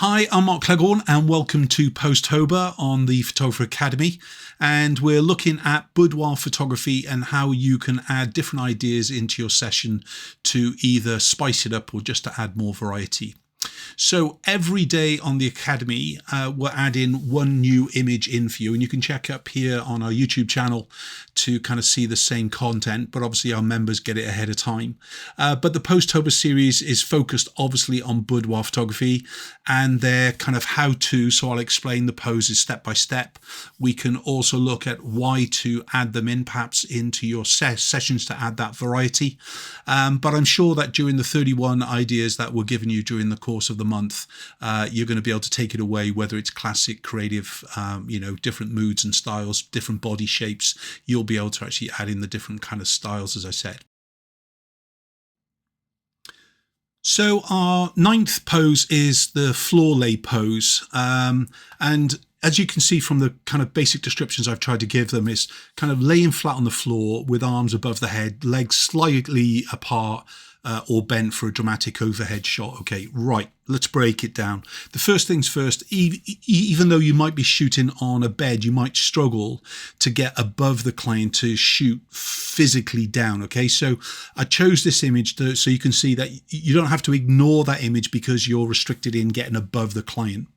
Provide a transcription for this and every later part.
Hi, I'm Mark Cleghorn and welcome to Pose-Tober on the Photographer Academy. And we're looking at boudoir photography and how you can add different ideas into your session to either spice it up or just to add more variety. So every day on the Academy, we're adding one new image in for you, and you can check up here on our YouTube channel to kind of see the same content, but obviously our members get it ahead of time. But the Pose-Tober series is focused obviously on boudoir photography and their kind of how-to, so I'll explain the poses step by step. We can also look at why to add them in, perhaps into your sessions to add that variety. But I'm sure that during the 31 ideas that we're giving you during the course of the month, you're going to be able to take it away, whether it's classic, creative, different moods and styles, different body shapes. You'll be able to actually add in the different kind of styles, as I said. So our ninth pose is the floor lay pose, and as you can see from the kind of basic descriptions I've tried to give them, is kind of laying flat on the floor with arms above the head, legs slightly apart or bent for a dramatic overhead shot. Okay, right, let's break it down. The first things first, even though you might be shooting on a bed, you might struggle to get above the client to shoot physically down. Okay, so I chose this image so you can see that you don't have to ignore that image because you're restricted in getting above the client.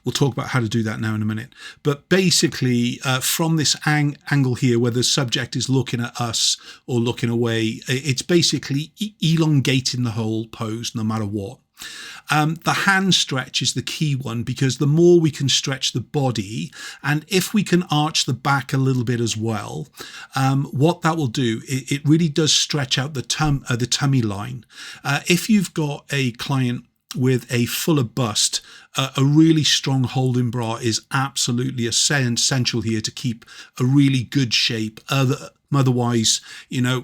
We'll talk about how to do that now in a minute. But basically, from this angle here, where the subject is looking at us or looking away, it's basically elongating the whole pose no matter what. The hand stretch is the key one, because the more we can stretch the body, and if we can arch the back a little bit as well, what that will do, it really does stretch out the tummy line. If you've got a client with a fuller bust, a really strong holding bra is absolutely essential here to keep a really good shape. Otherwise,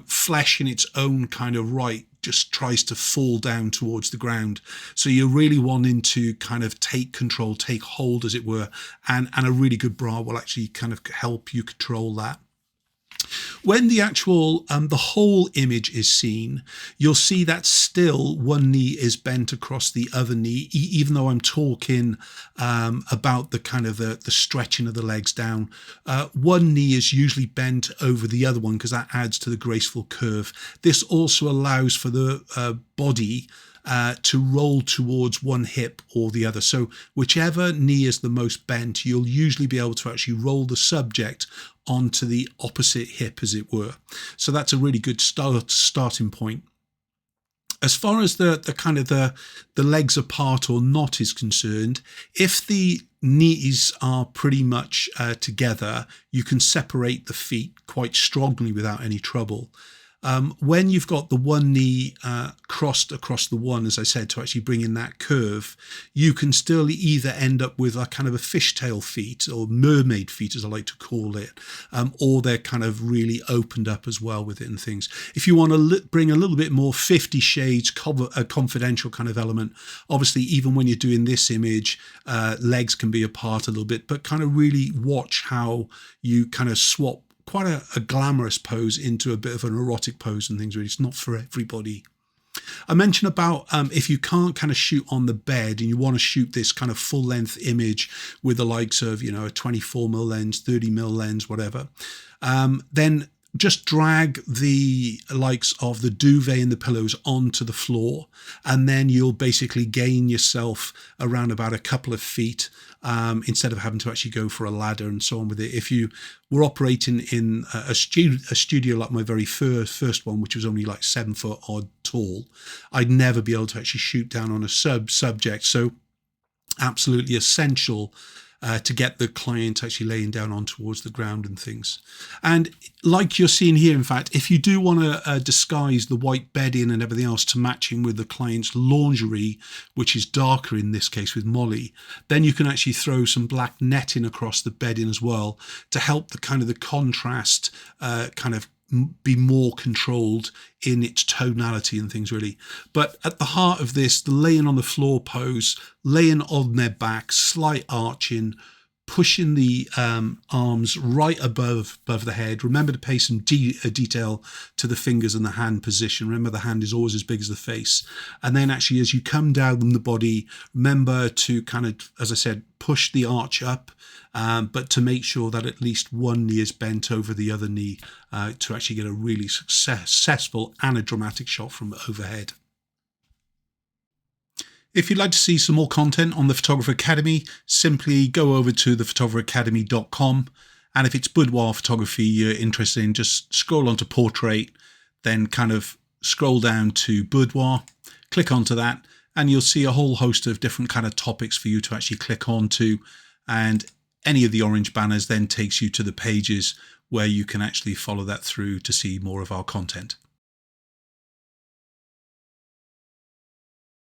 flesh in its own kind of right just tries to fall down towards the ground. So you're really wanting to kind of take control, take hold, as it were, and a really good bra will actually kind of help you control that. When the actual the whole image is seen, you'll see that still one knee is bent across the other knee, even though I'm talking about the kind of the stretching of the legs down. One knee is usually bent over the other one because that adds to the graceful curve. This also allows for the body to roll towards one hip or the other. So whichever knee is the most bent, you'll usually be able to actually roll the subject onto the opposite hip, as it were. So that's a really good starting point. As far as the kind of the legs apart or not is concerned, if the knees are pretty much together, you can separate the feet quite strongly without any trouble. When you've got the one knee crossed across the one, as I said, to actually bring in that curve, you can still either end up with a kind of a fishtail feet, or mermaid feet as I like to call it, or they're kind of really opened up as well with it and things. If you want to bring a little bit more 50 Shades confidential kind of element, obviously even when you're doing this image, legs can be apart a little bit, but kind of really watch how you kind of swap quite a glamorous pose into a bit of an erotic pose and things. Really, it's not for everybody. I mentioned about if you can't kind of shoot on the bed and you want to shoot this kind of full length image with the likes of, a 24mm lens, 30mm lens, whatever, then just drag the likes of the duvet and the pillows onto the floor, and then you'll basically gain yourself around about a couple of feet instead of having to actually go for a ladder and so on with it. If you were operating in a studio like my very first one, which was only like 7 foot odd tall, I'd never be able to actually shoot down on a subject. So absolutely essential to get the client actually laying down on towards the ground and things. And like you're seeing here, in fact, if you do want to disguise the white bedding and everything else to matching with the client's lingerie, which is darker in this case with Molly, then you can actually throw some black netting across the bedding as well to help the kind of the contrast kind of be more controlled in its tonality and things, really. But at the heart of this, the laying on the floor pose, laying on their back, slight arching, pushing the arms right above the head. Remember to pay some detail to the fingers and the hand position. Remember, the hand is always as big as the face. And then actually, as you come down the body, remember to kind of, as I said, push the arch up, but to make sure that at least one knee is bent over the other knee to actually get a really successful and a dramatic shot from overhead. If you'd like to see some more content on the Photographer Academy, simply go over to thephotographeracademy.com. And if it's boudoir photography you're interested in, just scroll onto portrait, then kind of scroll down to boudoir, click onto that, and you'll see a whole host of different kind of topics for you to actually click onto. And any of the orange banners then takes you to the pages where you can actually follow that through to see more of our content.